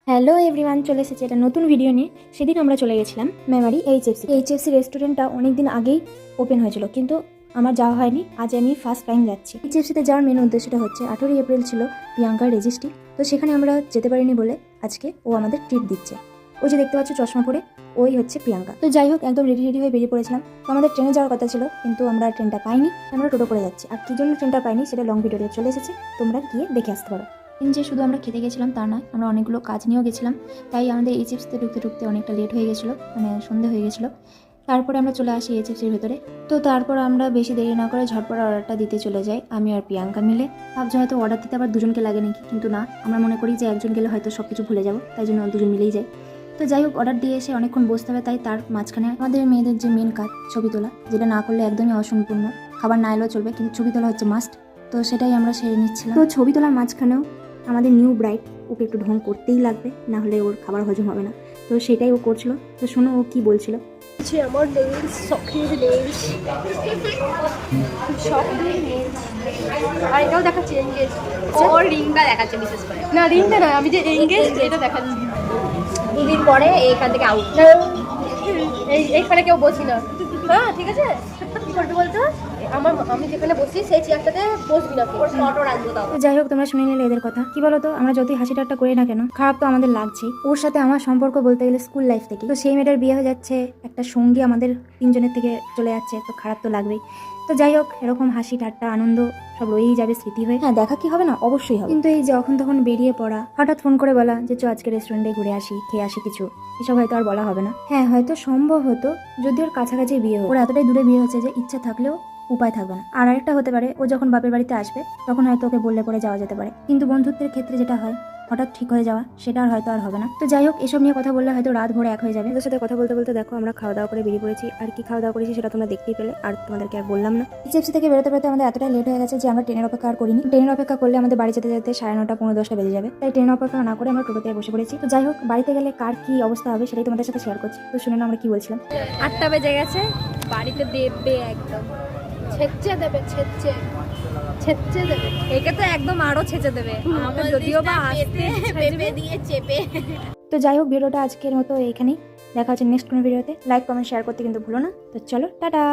Hello everyone, চলে এসেছে একটা নতুন ভিডিও নিয়ে। সেদিন আমরা চলে গেছিলাম মেমারি এইচএফসি রেস্টুরেন্টটা অনেকদিন আগেই ওপেন হয়েছিল, কিন্তু আমার যাওয়া হয়নি। আজ আমি ফার্স্ট টাইম যাচ্ছি। এইচএফসিতে যাওয়ার মেন উদ্দেশ্যটা হচ্ছে 18 এপ্রিল ছিল প্রিয়াঙ্কার রেজিস্ট্রি, তো সেখানে আমরা যেতে পারিনি বলে আজকে ও আমাদের ট্রিট দিচ্ছে। ওই যে দেখতে পাচ্ছ চশমা পরে, ওই হচ্ছে প্রিয়াঙ্কা। তো যাই হোক, একদম রেডি হয়ে বেরিয়ে পড়েছিলাম। তো আমাদের ট্রেনে যাওয়ার কথা ছিল, কিন্তু আমরা ট্রেনটা পাইনি, আমরা টোটো করে যাচ্ছি। আর কি জন্য ট্রেনটা পাইনি সেটা লং ভিডিওতে চলে এসেছে, তোমরা গিয়ে দেখে আসতে পারো। যে শুধু আমরা খেতে গেছিলাম তা নয়, আমরা অনেকগুলো কাজ নিয়েও গেছিলাম, তাই আমাদের এইচএফসিতে ঢুকতে অনেকটা লেট হয়ে গেছিলো, মানে সন্ধে হয়ে গেছিলো। তারপরে আমরা চলে আসি এইচএফসির ভেতরে। তো তারপর আমরা বেশি দেরি না করে ঝটপট অর্ডারটা দিতে চলে যাই, আমি আর প্রিয়াঙ্কা মিলে। ভাবছি হয়তো অর্ডার দিতে আবার দুজনকে লাগে নাকি, কিন্তু না, আমরা মনে করি যে একজন গেলে হয়তো সব কিছু ভুলে যাবো, তাই জন্য দুজন মিলেই যাই। তো যাই হোক, অর্ডার দিয়ে এসে অনেকক্ষণ বসতে হবে, তাই তার মাঝখানে আমাদের মেয়েদের যে মেন কাজ ছবি তোলা, যেটা না করলে একদমই অসম্পূর্ণ। খাবার না এলেও চলবে, কিন্তু ছবি তোলা হচ্ছে মাস্ট। তো সেটাই আমরা সেরে নিচ্ছিলাম। তো ছবি তোলার মাঝখানেও আমাদের নিউ ব্রাইড ওকে একটু ঢং করতেই লাগবে, না হলে ওর খাবার হজম হবে না। তো সেটাই ও করছিল। তো শোনো ও কি বলছিল। আমার নেলস, শখের নেলস, শখের নেলস। আর এটাও দেখাচ্ছে এঙ্গেজ। ওর রিংটা দেখাচ্ছে বিশেষ করে। না রিংটা নয়, আমি যে এঙ্গেজ এটা দেখাচ্ছি। দুদিন পরে এখান থেকে আউট। এইখানে কেউ বসি না। হ্যাঁ ঠিক আছে, কি করবি বলতো? আমি যেখানে বসি সেই চেয়ারটাতে বসবি না। ওর ফটো রাখবো তাও। তো যাই হোক, তোমরা শুনে নিলে এদের কথা। কি বলতো, আমরা যতই হাসি ঠাট্টা করি না কেন, খারাপ তো আমাদের লাগছেই। ওর সাথে আমার সম্পর্ক বলতে গেলে স্কুল লাইফ থেকে। তো সেই মেয়েটার বিয়ে হয়ে যাচ্ছে, একটা সঙ্গী আমাদের তিনজনের থেকে চলে যাচ্ছে, তো খারাপ তো লাগবেই। তো যাই হোক, এরকম হাসি ঠাট্টা আনন্দ সব রয়েই যাবে স্মৃতি হয়ে। হ্যাঁ, দেখা কি হবে না, অবশ্যই হবে। কিন্তু এই যখন তখন বেরিয়ে পড়া, হঠাৎ ফোন করে বলা যে আজকে রেস্টুরেন্টে ঘুরে আসি, খেয়ে আসি কিছু, এসব হয়তো আর বলা হবে না। হ্যাঁ, হয়তো সম্ভব হতো যদি ওর কাছাকাছি বিয়ে হতো। ওর এতটাই দূরে বিয়ে হচ্ছে যে ইচ্ছা থাকলেও উপায় থাকবে না। আর আরেকটা হতে পারে, ও যখন বাপের বাড়িতে আসবে তখন হয়তো ওকে বললে পরে যাওয়া যেতে পারে, কিন্তু বন্ধুত্বের ক্ষেত্রে যেটা হয় হঠাৎ ঠিক হয়ে যাওয়া, সেটা আর হয়তো আর হবে না। তো যাই হোক, এসব নিয়ে কথা বললে হয়তো রাত ভোরে এক হয়ে যাবে। ওদের সাথে কথা বলতে বলতে দেখো আমরা খাওয়া দাওয়া করে বেরিয়ে পড়েছি। আর কি খাওয়া দাওয়া করেছি সেটা তোমরা দেখতেই পেলে, আর তোমাদেরকে আর বললাম না। এইচএফসি থেকে বেরোতে আমাদের এতটাই লেট হয়ে গেছে যে আমরা ট্রেনের অপেক্ষা আর করিনি। ট্রেনের অপেক্ষা করলে আমাদের বাড়ি যেতে 9:30 পৌনে 10টা বেজে যাবে, তাই ট্রেন অপেক্ষা না করে আমরা টোটোতে বসে পড়েছি। তো যাই হোক, বাড়িতে গেলে কার কি অবস্থা হবে সেটাই তোমাদের সাথে শেয়ার করছি। তো শুনে না আমরা কি বলছিলাম। 8টা বেজে গেছে, বাড়িতে দেবে একদম ছেঁচে দেবে, ছেঁচে দেবে। একে তো একদম আরো ছেঁচে দেবে। আমাকে যদিও বা আসতে পেঁপে দিয়ে চেপে। তো যাই হোক, ভিডিওটা আজকের মতো এইখানেই। দেখা হচ্ছে নেক্সট কোনো ভিডিওতে। লাইক কমেন্ট শেয়ার করতে কিন্তু ভুলো না। তো চলো, টাটা।